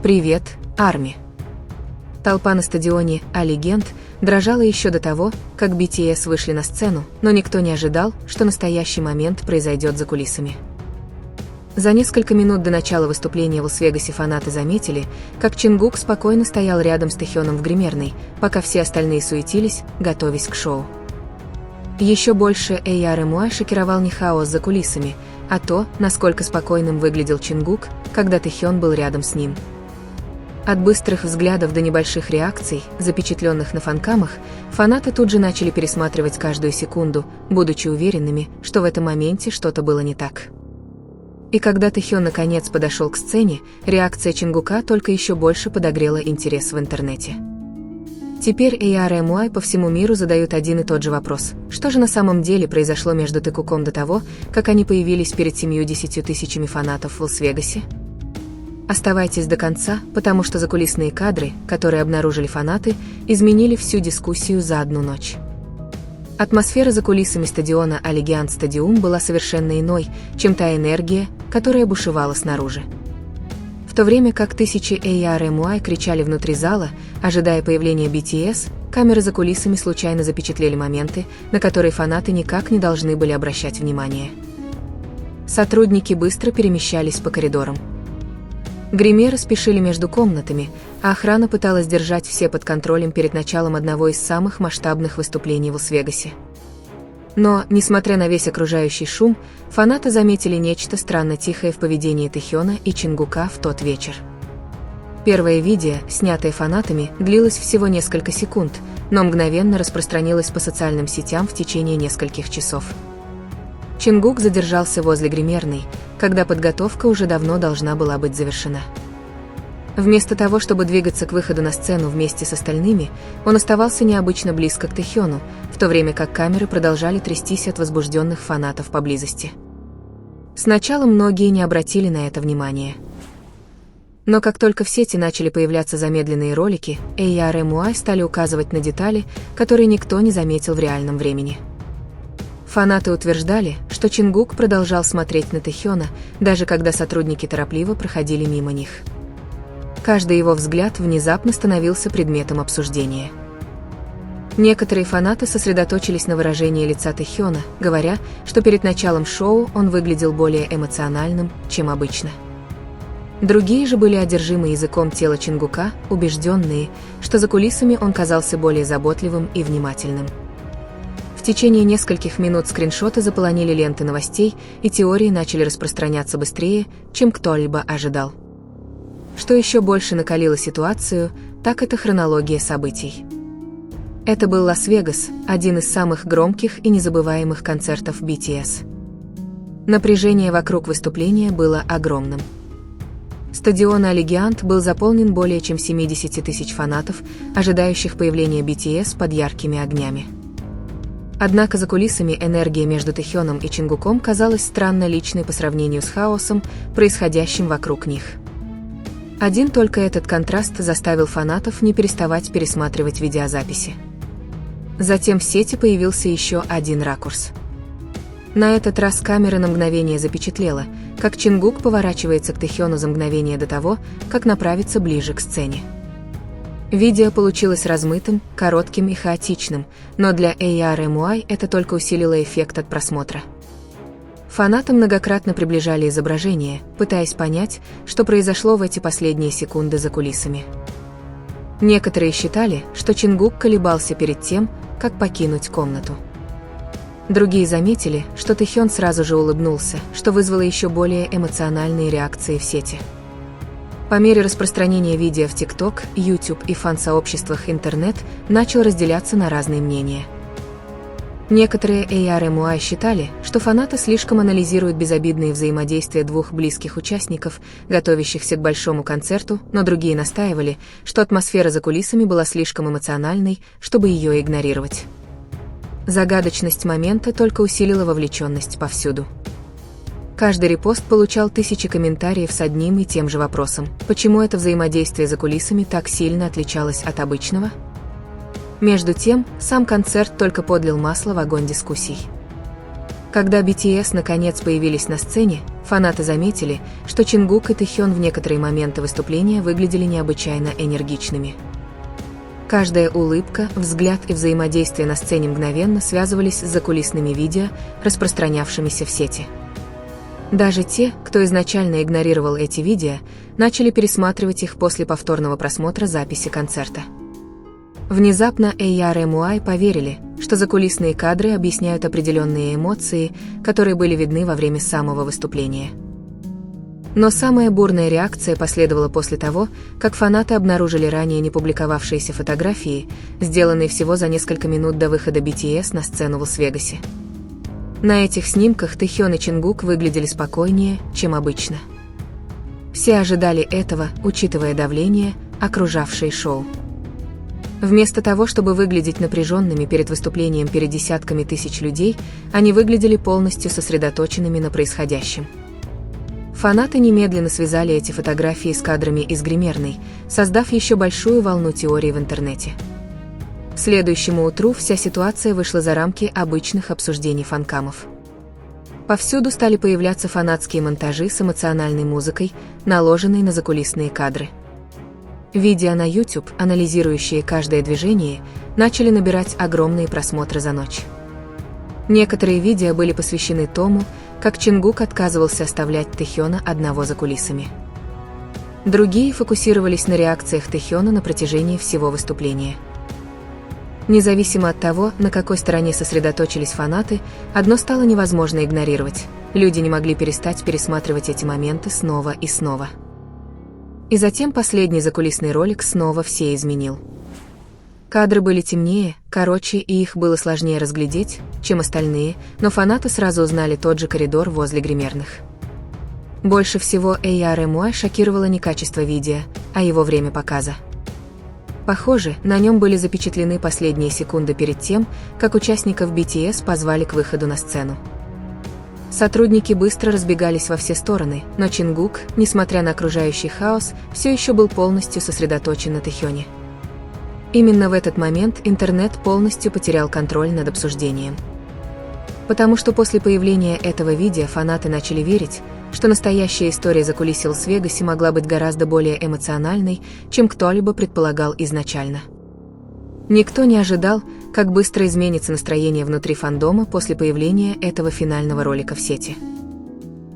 Привет, Арми. Толпа на стадионе Allegiant дрожала еще до того, как BTS вышли на сцену, но никто не ожидал, что настоящий момент произойдет за кулисами. За несколько минут до начала выступления в Лас-Вегасе фанаты заметили, как Чингук спокойно стоял рядом с Тэхёном в гримерной, пока все остальные суетились, готовясь к шоу. Еще больше AR-MY шокировал не хаос за кулисами, а то, насколько спокойным выглядел Чингук, когда Тэхён был рядом с ним. От быстрых взглядов до небольших реакций, запечатленных на фанкамах, фанаты тут же начали пересматривать каждую секунду, будучи уверенными, что в этом моменте что-то было не так. И когда Тэхён наконец подошел к сцене, реакция Чингука только еще больше подогрела интерес в интернете. Теперь AR-MY по всему миру задают один и тот же вопрос: что же на самом деле произошло между Тэкуком до того, как они появились перед 70 тысячами фанатов в Лас-Вегасе? Оставайтесь до конца, потому что закулисные кадры, которые обнаружили фанаты, изменили всю дискуссию за одну ночь. Атмосфера за кулисами стадиона Allegiant Stadium была совершенно иной, чем та энергия, которая бушевала снаружи. В то время как тысячи AR-MY кричали внутри зала, ожидая появления BTS, камеры за кулисами случайно запечатлели моменты, на которые фанаты никак не должны были обращать внимание. Сотрудники быстро перемещались по коридорам. Гримеры спешили между комнатами, а охрана пыталась держать все под контролем перед началом одного из самых масштабных выступлений в Лас-Вегасе. Но, несмотря на весь окружающий шум, фанаты заметили нечто странно тихое в поведении Тэхёна и Чингука в тот вечер. Первое видео, снятое фанатами, длилось всего несколько секунд, но мгновенно распространилось по социальным сетям в течение нескольких часов. Чингук задержался возле гримерной, когда подготовка уже давно должна была быть завершена. Вместо того, чтобы двигаться к выходу на сцену вместе с остальными, он оставался необычно близко к Тэхёну, в то время как камеры продолжали трястись от возбужденных фанатов поблизости. Сначала многие не обратили на это внимания. Но как только в сети начали появляться замедленные ролики, AR-MY стали указывать на детали, которые никто не заметил в реальном времени. Фанаты утверждали, что Чингук продолжал смотреть на Тэхёна, даже когда сотрудники торопливо проходили мимо них. Каждый его взгляд внезапно становился предметом обсуждения. Некоторые фанаты сосредоточились на выражении лица Тэхёна, говоря, что перед началом шоу он выглядел более эмоциональным, чем обычно. Другие же были одержимы языком тела Чингука, убежденные, что за кулисами он казался более заботливым и внимательным. В течение нескольких минут скриншоты заполонили ленты новостей, и теории начали распространяться быстрее, чем кто-либо ожидал. Что еще больше накалило ситуацию, так это хронология событий. Это был Лас-Вегас, один из самых громких и незабываемых концертов BTS. Напряжение вокруг выступления было огромным. Стадион Allegiant был заполнен более чем 70 тысяч фанатов, ожидающих появления BTS под яркими огнями. Однако за кулисами энергия между Тэхёном и Чингуком казалась странно личной по сравнению с хаосом, происходящим вокруг них. Один только этот контраст заставил фанатов не переставать пересматривать видеозаписи. Затем в сети появился еще один ракурс. На этот раз камера на мгновение запечатлела, как Чингук поворачивается к Тэхёну за мгновение до того, как направиться ближе к сцене. Видео получилось размытым, коротким и хаотичным, но для AR-MY это только усилило эффект от просмотра. Фанаты многократно приближали изображение, пытаясь понять, что произошло в эти последние секунды за кулисами. Некоторые считали, что Чингук колебался перед тем, как покинуть комнату. Другие заметили, что Тэхён сразу же улыбнулся, что вызвало еще более эмоциональные реакции в сети. По мере распространения видео в TikTok, YouTube и фан-сообществах интернет начал разделяться на разные мнения. Некоторые AR-MY считали, что фанаты слишком анализируют безобидные взаимодействия двух близких участников, готовящихся к большому концерту, но другие настаивали, что атмосфера за кулисами была слишком эмоциональной, чтобы ее игнорировать. Загадочность момента только усилила вовлеченность повсюду. Каждый репост получал тысячи комментариев с одним и тем же вопросом: почему это взаимодействие за кулисами так сильно отличалось от обычного? Между тем, сам концерт только подлил масло в огонь дискуссий. Когда BTS наконец появились на сцене, фанаты заметили, что Чингук и Тэхён в некоторые моменты выступления выглядели необычайно энергичными. Каждая улыбка, взгляд и взаимодействие на сцене мгновенно связывались с закулисными видео, распространявшимися в сети. Даже те, кто изначально игнорировал эти видео, начали пересматривать их после повторного просмотра записи концерта. Внезапно ARMY поверили, что закулисные кадры объясняют определенные эмоции, которые были видны во время самого выступления. Но самая бурная реакция последовала после того, как фанаты обнаружили ранее не публиковавшиеся фотографии, сделанные всего за несколько минут до выхода BTS на сцену в Лас-Вегасе. На этих снимках Тэхён и Чингук выглядели спокойнее, чем обычно. Все ожидали этого, учитывая давление, окружавшее шоу. Вместо того, чтобы выглядеть напряженными перед выступлением перед десятками тысяч людей, они выглядели полностью сосредоточенными на происходящем. Фанаты немедленно связали эти фотографии с кадрами из гримерной, создав еще большую волну теорий в интернете. К следующему утру вся ситуация вышла за рамки обычных обсуждений фанкамов. Повсюду стали появляться фанатские монтажи с эмоциональной музыкой, наложенной на закулисные кадры. Видео на YouTube, анализирующие каждое движение, начали набирать огромные просмотры за ночь. Некоторые видео были посвящены тому, как Чингук отказывался оставлять Тэхёна одного за кулисами. Другие фокусировались на реакциях Тэхёна на протяжении всего выступления. Независимо от того, на какой стороне сосредоточились фанаты, одно стало невозможно игнорировать. Люди не могли перестать пересматривать эти моменты снова и снова. И затем последний закулисный ролик снова все изменил. Кадры были темнее, короче, и их было сложнее разглядеть, чем остальные, но фанаты сразу узнали тот же коридор возле гримерных. Больше всего ARMY шокировало не качество видео, а его время показа. Похоже, на нем были запечатлены последние секунды перед тем, как участников BTS позвали к выходу на сцену. Сотрудники быстро разбегались во все стороны, но Чингук, несмотря на окружающий хаос, все еще был полностью сосредоточен на Тэхёне. Именно в этот момент интернет полностью потерял контроль над обсуждением. Потому что после появления этого видео фанаты начали верить, что настоящая история закулисья Лас-Вегасе могла быть гораздо более эмоциональной, чем кто-либо предполагал изначально. Никто не ожидал, как быстро изменится настроение внутри фандома после появления этого финального ролика в сети.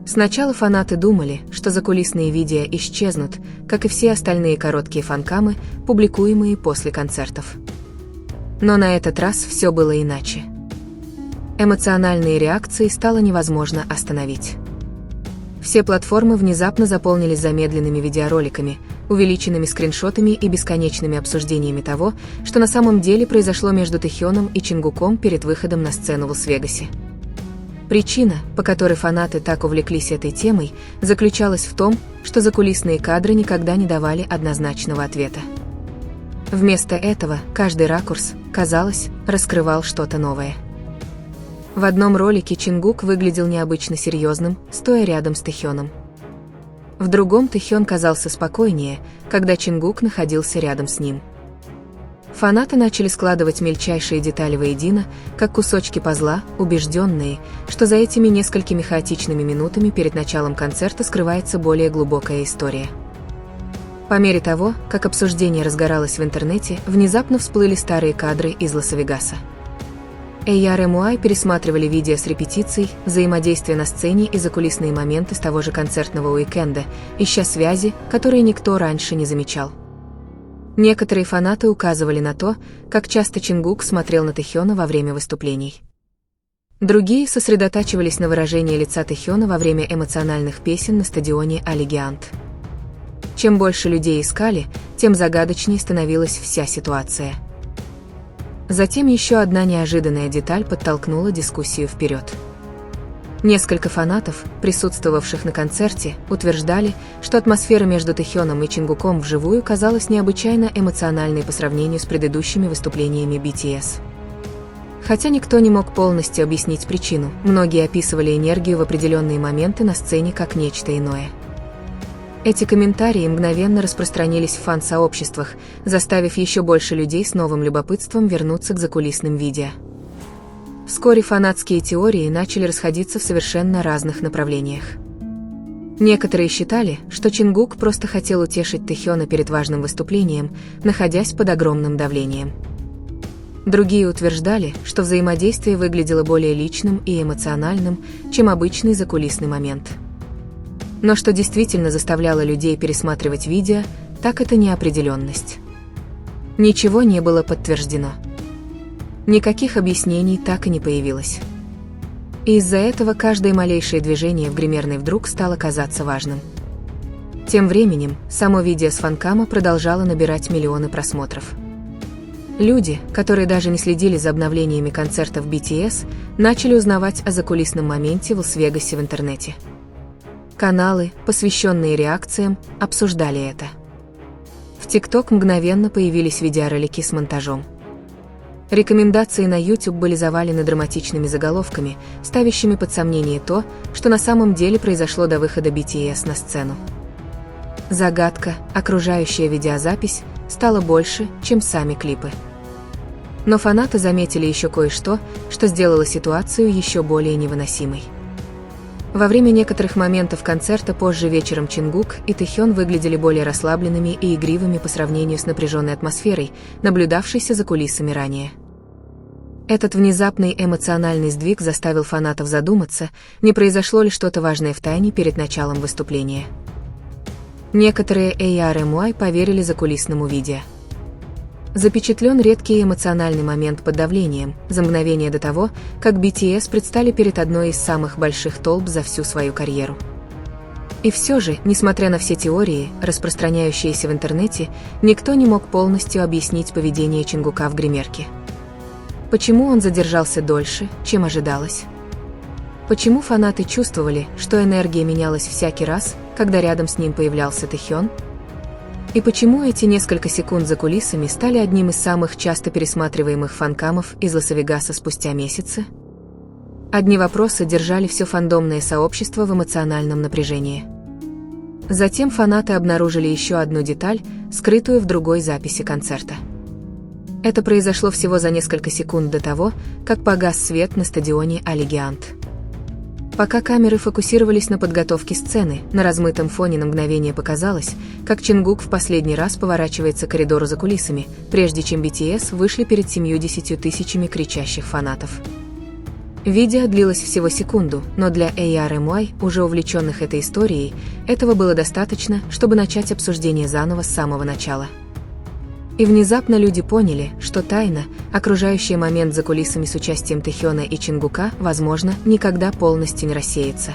Сначала фанаты думали, что закулисные видео исчезнут, как и все остальные короткие фанкамы, публикуемые после концертов. Но на этот раз все было иначе. Эмоциональные реакции стало невозможно остановить. Все платформы внезапно заполнились замедленными видеороликами, увеличенными скриншотами и бесконечными обсуждениями того, что на самом деле произошло между Тэхёном и Чингуком перед выходом на сцену в Лас-Вегасе. Причина, по которой фанаты так увлеклись этой темой, заключалась в том, что закулисные кадры никогда не давали однозначного ответа. Вместо этого каждый ракурс, казалось, раскрывал что-то новое. В одном ролике Чингук выглядел необычно серьезным, стоя рядом с Тэхёном. В другом Тэхён казался спокойнее, когда Чингук находился рядом с ним. Фанаты начали складывать мельчайшие детали воедино, как кусочки пазла, убежденные, что за этими несколькими хаотичными минутами перед началом концерта скрывается более глубокая история. По мере того, как обсуждение разгоралось в интернете, внезапно всплыли старые кадры из Лас-Вегаса. ARMY пересматривали видео с репетиций, взаимодействия на сцене и закулисные моменты с того же концертного уикенда, ища связи, которые никто раньше не замечал. Некоторые фанаты указывали на то, как часто Чингук смотрел на Тэхёна во время выступлений. Другие сосредотачивались на выражении лица Тэхёна во время эмоциональных песен на стадионе Алигиант. Чем больше людей искали, тем загадочнее становилась вся ситуация. Затем еще одна неожиданная деталь подтолкнула дискуссию вперед. Несколько фанатов, присутствовавших на концерте, утверждали, что атмосфера между Тэхёном и Чингуком вживую казалась необычайно эмоциональной по сравнению с предыдущими выступлениями BTS. Хотя никто не мог полностью объяснить причину, многие описывали энергию в определенные моменты на сцене как нечто иное. Эти комментарии мгновенно распространились в фан-сообществах, заставив еще больше людей с новым любопытством вернуться к закулисным видео. В Вскоре фанатские теории начали расходиться в совершенно разных направлениях. Некоторые считали, что Чингук просто хотел утешить Тэхёна перед важным выступлением, находясь под огромным давлением. Другие утверждали, что взаимодействие выглядело более личным и эмоциональным, чем обычный закулисный момент. Но что действительно заставляло людей пересматривать видео, так это неопределенность. Ничего не было подтверждено. Никаких объяснений так и не появилось. И из-за этого каждое малейшее движение в гримерной вдруг стало казаться важным. Тем временем, само видео с фанкама продолжало набирать миллионы просмотров. Люди, которые даже не следили за обновлениями концертов BTS, начали узнавать о закулисном моменте в Лас-Вегасе в интернете. Каналы, посвященные реакциям, обсуждали это. В TikTok мгновенно появились видеоролики с монтажом. Рекомендации на YouTube были завалены драматичными заголовками, ставящими под сомнение то, что на самом деле произошло до выхода BTS на сцену. Загадка, окружающая видеозапись, стала больше, чем сами клипы. Но фанаты заметили еще кое-что, что сделало ситуацию еще более невыносимой. Во время некоторых моментов концерта позже вечером Чингук и Тэхён выглядели более расслабленными и игривыми по сравнению с напряженной атмосферой, наблюдавшейся за кулисами ранее. Этот внезапный эмоциональный сдвиг заставил фанатов задуматься, не произошло ли что-то важное в тайне перед началом выступления. Некоторые ARMY поверили закулисному видео. Запечатлен редкий эмоциональный момент под давлением, за мгновение до того, как BTS предстали перед одной из самых больших толп за всю свою карьеру. И все же, несмотря на все теории, распространяющиеся в интернете, никто не мог полностью объяснить поведение Чингука в гримерке. Почему он задержался дольше, чем ожидалось? Почему фанаты чувствовали, что энергия менялась всякий раз, когда рядом с ним появлялся Тэхён? И почему эти несколько секунд за кулисами стали одним из самых часто пересматриваемых фанкамов из Лас-Вегаса спустя месяцы? Одни вопросы держали все фандомное сообщество в эмоциональном напряжении. Затем фанаты обнаружили еще одну деталь, скрытую в другой записи концерта. Это произошло всего за несколько секунд до того, как погас свет на стадионе Алигиант. Пока камеры фокусировались на подготовке сцены, на размытом фоне на мгновение показалось, как Чингук в последний раз поворачивается к коридору за кулисами, прежде чем BTS вышли перед 70 тысячами кричащих фанатов. Видео длилось всего секунду, но для ARMY, уже увлеченных этой историей, этого было достаточно, чтобы начать обсуждение заново с самого начала. И внезапно люди поняли, что тайна, окружающая момент за кулисами с участием Тэхёна и Чингука, возможно, никогда полностью не рассеется.